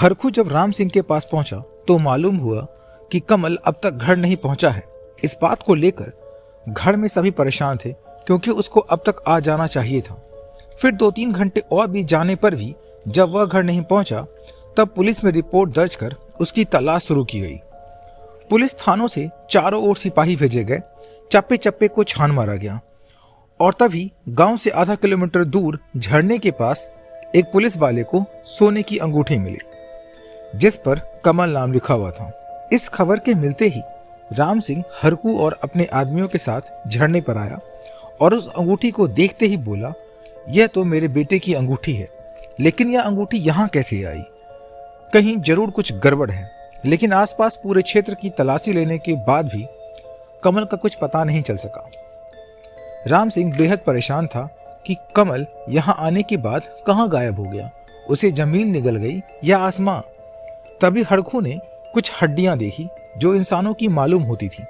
हरखू जब राम सिंह के पास पहुंचा तो मालूम हुआ कि कमल अब तक घर नहीं पहुंचा है। इस बात को लेकर घर में सभी परेशान थे क्योंकि उसको अब तक आ जाना चाहिए था। फिर 2-3 घंटे और भी जाने पर भी जब वह घर नहीं पहुंचा तब पुलिस में रिपोर्ट दर्ज कर उसकी तलाश शुरू की गई। पुलिस थानों से चारों ओर सिपाही भेजे गए, चप्पे चप्पे को छान मारा गया और तभी गांव से आधा किलोमीटर दूर झरने के पास एक पुलिस वाले को सोने की अंगूठी मिली जिस पर कमल नाम लिखा हुआ था। इस खबर के मिलते ही राम सिंह हरकू और अपने आदमियों के साथ झरने पर आया और उस अंगूठी को देखते ही बोला, यह तो मेरे बेटे की अंगूठी है, लेकिन यह अंगूठी यहाँ कैसे आई? कहीं जरूर कुछ गड़बड़ है। लेकिन आसपास पूरे क्षेत्र की तलाशी लेने के बाद भी कमल का कुछ पता नहीं चल सका। राम सिंह बेहद परेशान था कि कमल यहाँ आने के बाद कहाँ गायब हो गया, उसे जमीन निगल गई या आसमां। तभी हरखू ने कुछ हड्डियां देखी जो इंसानों की मालूम होती थी।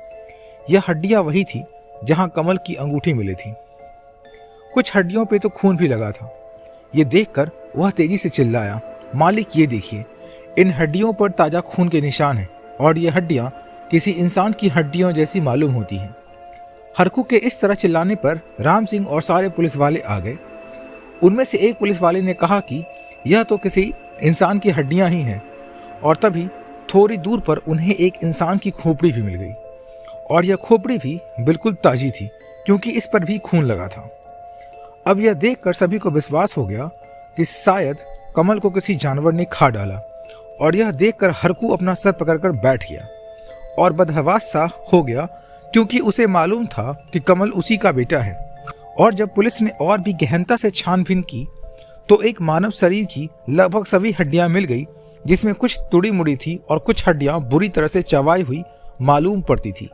यह हड्डियां वही थी जहां कमल की अंगूठी मिली थी। कुछ हड्डियों पे तो खून भी लगा था। ये देखकर वह तेजी से चिल्लाया, मालिक ये देखिए, इन हड्डियों पर ताजा खून के निशान हैं और ये हड्डियां किसी इंसान की हड्डियों जैसी मालूम होती हैं। हरखू के इस तरह चिल्लाने पर राम सिंह और सारे पुलिस वाले आ गए। उनमें से एक पुलिस वाले ने कहा कि यह तो किसी इंसान की हड्डियां ही हैं और तभी थोड़ी दूर पर उन्हें एक इंसान की खोपड़ी भी मिल गई और यह खोपड़ी भी बिल्कुल ताजी थी क्योंकि इस पर भी खून लगा था। अब यह देखकर सभी को विश्वास हो गया कि शायद कमल को किसी जानवर ने खा डाला और यह देखकर हरखू अपना सर पकड़कर बैठ गया और बदहवास सा हो गया क्योंकि उसे मालूम था कि कमल उसी का बेटा है। और जब पुलिस ने और भी गहनता से छानबीन की तो एक मानव शरीर की लगभग सभी हड्डियां मिल गई जिसमें कुछ तुड़ी मुड़ी थी और कुछ हड्डियां बुरी तरह से चबाई हुई मालूम पड़ती थी।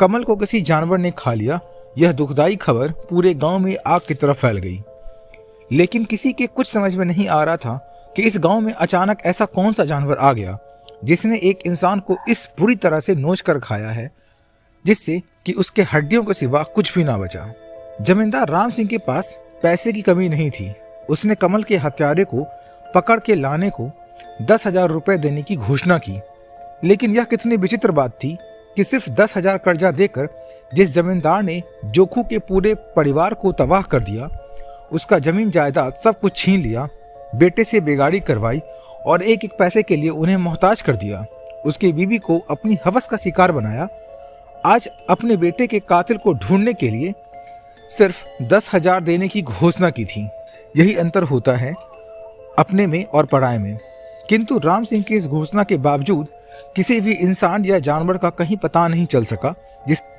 कमल को किसी जानवर ने खा लिया, यह दुखदाई खबर पूरे गांव में आग की तरह फैल गई। लेकिन किसी के कुछ समझ में नहीं आ रहा था कि इस गांव में अचानक ऐसा कौन सा जानवर आ गया जिसने एक इंसान को इस बुरी तरह से नोच कर खाया है जिससे कि उसके हड्डियों के सिवा कुछ भी ना बचा। जमींदार राम सिंह के पास पैसे की कमी नहीं थी। उसने कमल के हत्यारे को पकड़ के लाने को 10,000 रुपए देने की घोषणा की। लेकिन यह कितनी विचित्र बात थी कि सिर्फ 10,000 कर्जा देकर जिस जमींदार ने जोखू के पूरे परिवार को तबाह कर दिया, उसका जमीन जायदाद सब कुछ छीन लिया, बेटे से बेगारी करवाई और एक एक पैसे के लिए उन्हें मोहताज कर दिया, उसकी बीवी को अपनी हवस का शिकार बनाया, आज अपने बेटे के कातिल को ढूंढने के लिए सिर्फ 10,000 देने की घोषणा की थी। यही अंतर होता है अपने में और पराये में। किंतु राम सिंह की इस घोषणा के बावजूद किसी भी इंसान या जानवर का कहीं पता नहीं चल सका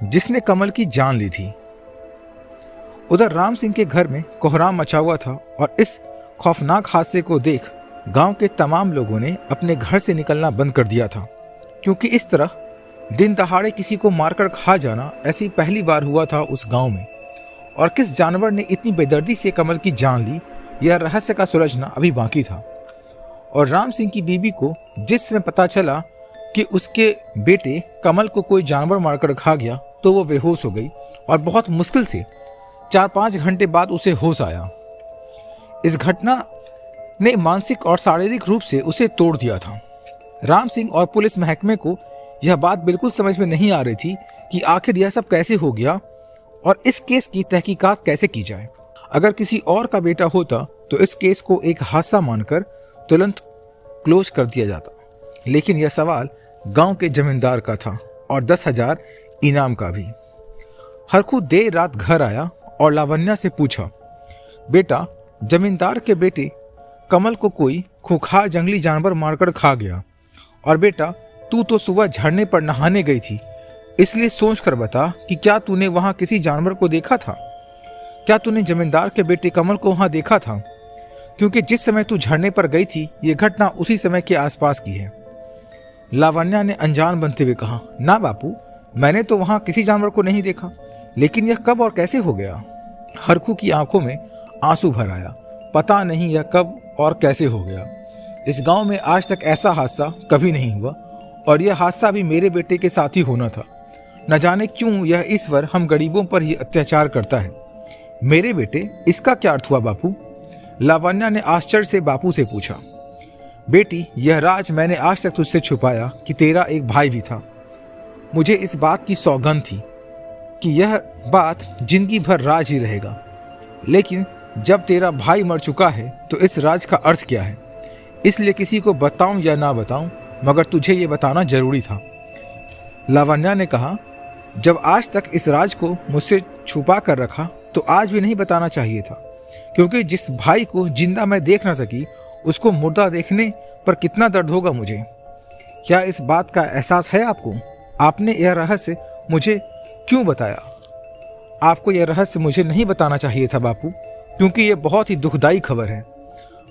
जिसने कमल की जान ली थी। उधर राम सिंह के घर में कोहराम मचा हुआ था और इस खौफनाक हादसे को देख गांव के तमाम लोगों ने अपने घर से निकलना बंद कर दिया था क्योंकि इस तरह दिन दहाड़े किसी को मारकर खा जाना ऐसी पहली बार हुआ था उस गांव में। और किस जानवर ने इतनी बेदर्दी से कमल की जान ली, यह रहस्य का सुलझना अभी बाकी था। और राम सिंह की बीवी को जिस समय पता चला कि उसके बेटे कमल को कोई जानवर मारकर खा गया तो वो बेहोश हो गई और बहुत मुश्किल से 4-5 घंटे बाद उसे होश आया। इस घटना ने मानसिक और शारीरिक रूप से उसे तोड़ दिया था। राम सिंह और पुलिस महकमे को यह बात बिल्कुल समझ में नहीं आ रही थी कि आखिर यह सब कैसे हो गया और इस केस की तहकीकात कैसे की जाए। अगर किसी और का बेटा होता तो इस केस को एक हादसा मानकर तुरंत क्लोज कर दिया जाता, लेकिन यह सवाल गांव के जमींदार का था और 10,000 इनाम का भी। हरखू देर रात घर आया और लावण्या से पूछा, बेटा, जमींदार के बेटे कमल को कोई खूंखार जंगली जानवर मारकर खा गया और बेटा तू तो सुबह झरने पर नहाने गई थी, इसलिए सोच कर बता कि क्या तूने वहां किसी जानवर को देखा था? क्या तूने जमींदार के बेटे कमल को वहां देखा था? क्योंकि जिस समय तू झरने पर गई थी ये घटना उसी समय के आसपास की है। लावण्या ने अनजान बनते हुए कहा, ना बापू, मैंने तो वहां किसी जानवर को नहीं देखा, लेकिन यह कब और कैसे हो गया? हरखू की आंखों में आंसू भर आया। पता नहीं यह कब और कैसे हो गया। इस गांव में आज तक ऐसा हादसा कभी नहीं हुआ और यह हादसा भी मेरे बेटे के साथ ही होना था। न जाने क्यों यह ईश्वर हम गरीबों पर ही अत्याचार करता है। मेरे बेटे, इसका क्या अर्थ हुआ बापू? लावण्या ने आश्चर्य से बापू से पूछा। बेटी, यह राज मैंने आज तक तुझसे छुपाया कि तेरा एक भाई भी था। मुझे इस बात की सौगंध थी कि यह बात जिंदगी भर राज ही रहेगा, लेकिन जब तेरा भाई मर चुका है तो इस राज का अर्थ क्या है? इसलिए किसी को बताऊं या ना बताऊं, मगर तुझे ये बताना जरूरी था। लावण्या ने कहा, जब आज तक इस राज को मुझसे छुपा कर रखा तो आज भी नहीं बताना चाहिए था, क्योंकि जिस भाई को जिंदा मैं देख ना सकी उसको मुर्दा देखने पर कितना दर्द होगा मुझे। क्या इस बात का एहसास है आपको? आपने यह रहस्य मुझे क्यों बताया? आपको यह रहस्य मुझे नहीं बताना चाहिए था बापू, क्योंकि यह बहुत ही दुखदाई खबर है।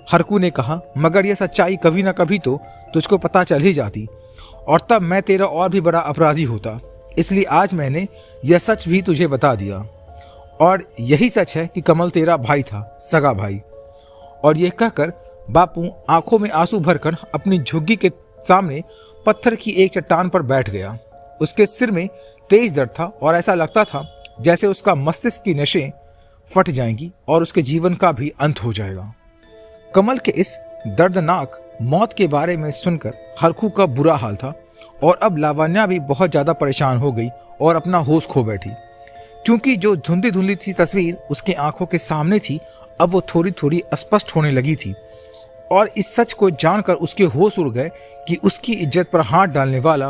हरकू ने कहा, मगर यह सच्चाई कभी ना कभी तो तुझको पता चल ही जाती, और तब मैं तेरा और भी बड़ा अपराधी होता। इसलिए आज मैंने यह सच भी तुझे बता दिया, और यही सच है कि कमल तेरा भाई था, सगा भाई। और यह कहकर बापू आंखों में आंसू भरकर अपनी झुग्गी के सामने पत्थर की एक चट्टान पर बैठ गया। उसके सिर में तेज दर्द था और ऐसा लगता था जैसे उसका मस्तिष्क की नसें फट जाएंगी और उसके जीवन का भी अंत हो जाएगा। कमल के इस दर्दनाक मौत के बारे में सुनकर हरखू का बुरा हाल था, और अब लावण्या भी बहुत ज्यादा परेशान हो गई और अपना होश खो बैठी, क्योंकि जो धुंधली धुंधली सी तस्वीर उसके आंखों के सामने थी अब वो थोड़ी थोड़ी स्पष्ट होने लगी थी। और इस सच को जानकर उसके होश उड़ गए कि उसकी इज्जत पर हाथ डालने वाला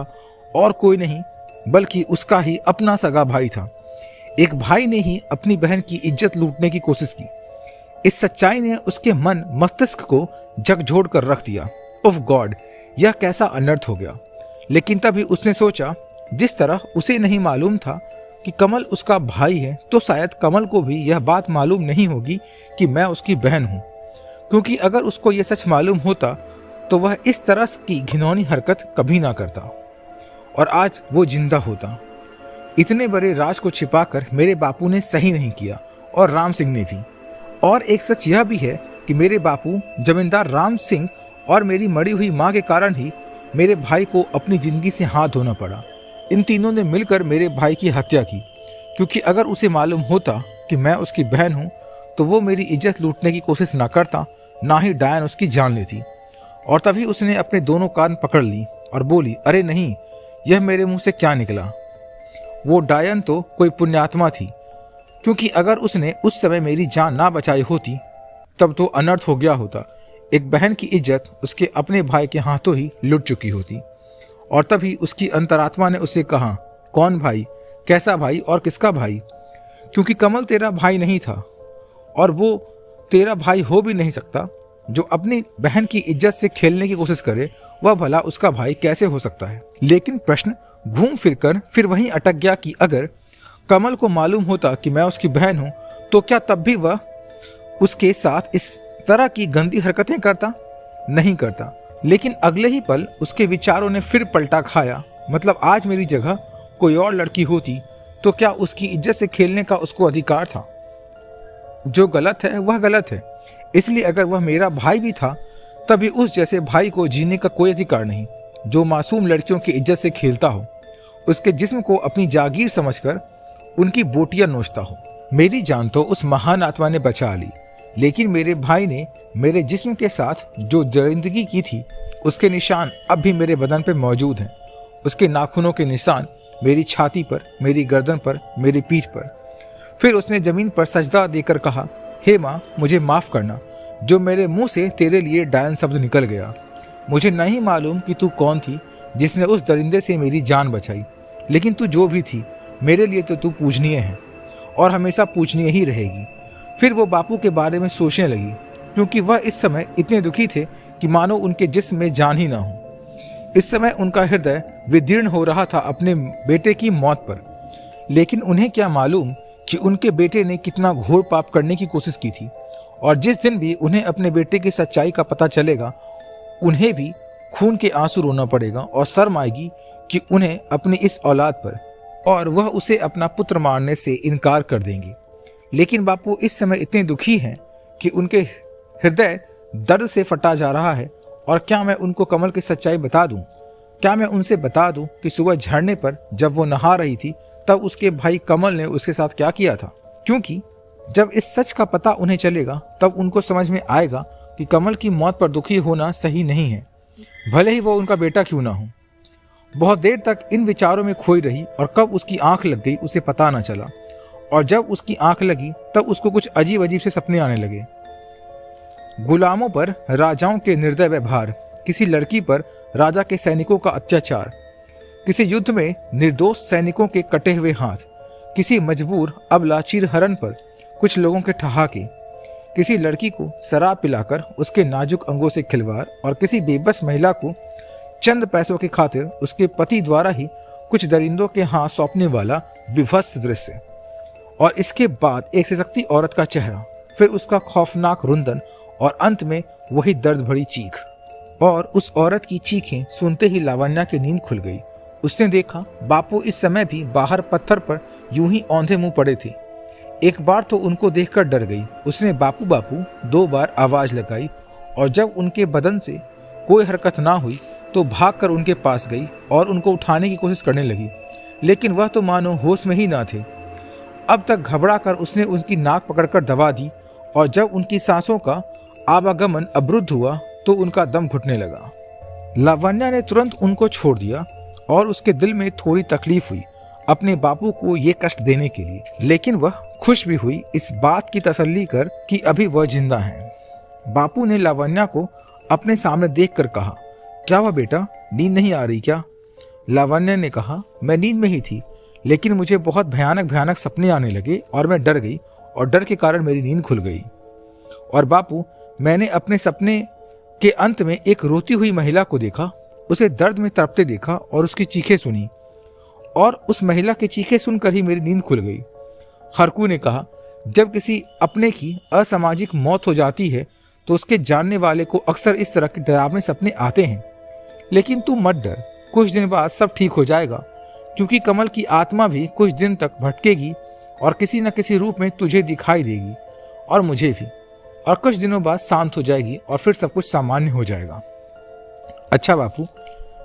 और कोई नहीं बल्कि उसका ही अपना सगा भाई था। एक भाई ने ही अपनी बहन की इज्जत लूटने की कोशिश की। इस सच्चाई ने उसके मन मस्तिष्क को झकझोर कर रख दिया। उफ गॉड, यह कैसा अनर्थ हो गया। लेकिन तभी उसने सोचा, जिस तरह उसे नहीं मालूम था कि कमल उसका भाई है, तो शायद कमल को भी यह बात मालूम नहीं होगी कि मैं उसकी बहन हूं, क्योंकि अगर उसको यह सच मालूम होता तो वह इस तरह की घिनौनी हरकत कभी ना करता और आज वो जिंदा होता। इतने बड़े राज को छिपाकर मेरे बापू ने सही नहीं किया, और राम सिंह ने भी। और एक सच यह भी है कि मेरे बापू जमींदार राम सिंह और मेरी मरी हुई माँ के कारण ही मेरे भाई को अपनी जिंदगी से हाथ धोना पड़ा। इन तीनों ने मिलकर मेरे भाई की हत्या की, क्योंकि अगर उसे मालूम होता कि मैं उसकी बहन हूँ तो वो मेरी इज्जत लूटने की कोशिश ना करता, ना ही डायन उसकी जान लेती। और तभी उसने अपने दोनों कान पकड़ ली और बोली, अरे नहीं, यह मेरे मुंह से क्या निकला? वो डायन तो कोई पुण्यात्मा थी, क्योंकि अगर उसने उस समय मेरी जान ना बचाई होती तब तो अनर्थ हो गया होता। एक बहन की इज्जत उसके अपने भाई के हाथों ही लुट चुकी होती। और तभी उसकी अंतरात्मा ने उसे कहा, कौन भाई, कैसा भाई और किसका भाई? क्योंकि कमल तेरा भाई नहीं था और वो तेरा भाई हो भी नहीं सकता। जो अपनी बहन की इज्जत से खेलने की कोशिश करे वह भला उसका भाई कैसे हो सकता है? लेकिन प्रश्न घूम फिरकर फिर वहीं अटक गया कि अगर कमल को मालूम होता कि मैं उसकी बहन हूं तो क्या तब भी वह उसके साथ इस तरह की गंदी हरकतें करता? नहीं करता। लेकिन अगले ही पल उसके विचारों ने फिर पलटा खाया। मतलब आज मेरी जगह कोई और लड़की होती तो क्या उसकी इज्जत से खेलने का उसको अधिकार था? जो गलत है वह गलत है। इसलिए अगर वह मेरा भाई भी था तभी उस जैसे भाई को जीने का कोई अधिकार नहीं, जो मासूम लड़कियों की इज्जत से खेलता हो, उसके जिस्म को अपनी जागीर समझकर उनकी बोटियां नोचता हो। मेरी जान तो उस महान आत्मा ने बचा ली, लेकिन मेरे भाई ने मेरे जिस्म के साथ जो दरिंदगी की थी उसके निशान अब भी मेरे बदन पर मौजूद हैं। उसके नाखूनों के निशान मेरी छाती पर, मेरी गर्दन पर, मेरी पीठ पर। फिर उसने जमीन पर सजदा देकर कहा, हे माँ, मुझे माफ करना जो मेरे मुंह से तेरे लिए डायन शब्द निकल गया। मुझे नहीं मालूम कि तू कौन थी जिसने उस दरिंदे से मेरी जान बचाई, लेकिन तू जो भी थी मेरे लिए तो तू पूजनीय है और हमेशा पूजनीय ही रहेगी। फिर वो बापू के बारे में सोचने लगी, क्योंकि वह इस समय इतने दुखी थे कि मानो उनके जिस्म में जान ही ना हो। इस समय उनका हृदय विदीर्ण हो रहा था अपने बेटे की मौत पर। लेकिन उन्हें क्या मालूम कि उनके बेटे ने कितना घोर पाप करने की कोशिश की थी, और जिस दिन भी उन्हें अपने बेटे की सच्चाई का पता चलेगा उन्हें भी खून के आंसू रोना पड़ेगा और शर्म आएगी कि उन्हें अपनी इस औलाद पर, और वह उसे अपना पुत्र मारने से इनकार कर देंगे। लेकिन बापू इस समय इतने दुखी हैं कि उनके हृदय दर्द से फटा जा रहा है। और क्या मैं उनको कमल की सच्चाई बता दूं? क्या मैं उनसे बता दूं कि सुबह झरने पर जब वो नहा रही थी तब उसके भाई कमल ने उसके साथ क्या किया था? क्योंकि जब इस सच का पता उन्हें चलेगा तब उनको समझ में आएगा कि कि कमल की मौत पर दुखी होना सही नहीं है, भले ही वो उनका बेटा क्यों ना हो। बहुत देर तक इन विचारों में खोई रही और कब उसकी आंख लग गई उसे पता न चला। और जब उसकी आंख लगी तब उसको कुछ अजीब अजीब से सपने आने लगे। गुलामों पर राजाओं के निर्दय व्यवहार, किसी लड़की पर राजा के सैनिकों का अत्याचार, किसी युद्ध में निर्दोष सैनिकों के कटे हुए हाथ, किसी मजबूर अबला चिरहरण पर कुछ लोगों के ठहाके, किसी लड़की को शराब पिलाकर उसके नाजुक अंगों से खिलवाड़ और किसी बेबस महिला को चंद पैसों की खातिर उसके पति द्वारा ही कुछ दरिंदों के हाथ सौंपने वाला विभत्स दृश्य। और इसके बाद एक सशक्ति औरत का चेहरा, फिर उसका खौफनाक रुंदन और अंत में वही दर्द भरी चीख। और उस औरत की चीखें सुनते ही लावण्या की नींद खुल गई। उसने देखा बापू इस समय भी बाहर पत्थर पर यूं ही औंधे मुंह पड़े थे। एक बार तो उनको देखकर डर गई। उसने बापू बापू 2 बार आवाज लगाई और जब उनके बदन से कोई हरकत ना हुई तो भागकर उनके पास गई और उनको उठाने की कोशिश करने लगी, लेकिन वह तो मानो होश में ही ना थे। अब तक घबरा कर उसने उनकी नाक पकड़कर दबा दी और जब उनकी सांसों का आवागमन अवरुद्ध हुआ तो उनका दम घुटने लगा। लावण्या ने तुरंत उनको छोड़ दिया और उसके दिल में थोड़ी तकलीफ हुई अपने बापू को ये कष्ट देने के लिए, लेकिन वह खुश भी हुई इस बात की तसल्ली कर कि अभी वह जिंदा हैं। बापू ने लावण्या को अपने सामने देखकर कहा, क्या हुआ बेटा, नींद नहीं आ रही क्या? लावण्या ने कहा, मैं नींद में ही थी, लेकिन मुझे बहुत भयानक भयानक सपने आने लगे और मैं डर गई और डर के कारण मेरी नींद खुल गई। और बापू, मैंने अपने सपने के अंत में एक रोती हुई महिला को देखा, उसे दर्द में तड़पते देखा और उसकी चीखें सुनी और उस महिला की चीखें सुनकर ही मेरी नींद खुल गई। हरकू ने कहा, जब किसी अपने की असामाजिक मौत हो जाती है तो उसके जानने वाले को अक्सर इस तरह के डरावने सपने आते हैं, लेकिन तू मत डर, कुछ दिन बाद सब ठीक हो जाएगा, क्योंकि कमल की आत्मा भी कुछ दिन तक भटकेगी और किसी न किसी रूप में तुझे दिखाई देगी और मुझे भी, और कुछ दिनों बाद शांत हो जाएगी और फिर सब कुछ सामान्य हो जाएगा। अच्छा बापू,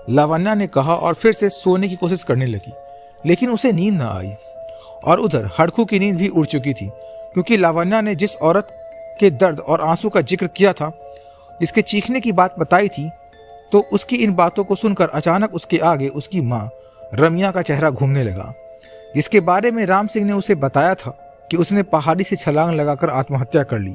लावण्या ने कहा और फिर से सोने की कोशिश करने लगी, लेकिन उसे नींद न आई। और उधर हड़कू की नींद भी उड़ चुकी थी, क्योंकि लावण्या ने जिस औरत के दर्द और आंसू का जिक्र किया था, जिसके चीखने की बात बताई थी, तो उसकी इन बातों को सुनकर अचानक उसके आगे उसकी माँ रमिया का चेहरा घूमने लगा, जिसके बारे में राम सिंह ने उसे बताया था कि उसने पहाड़ी से छलांग लगाकर आत्महत्या कर ली।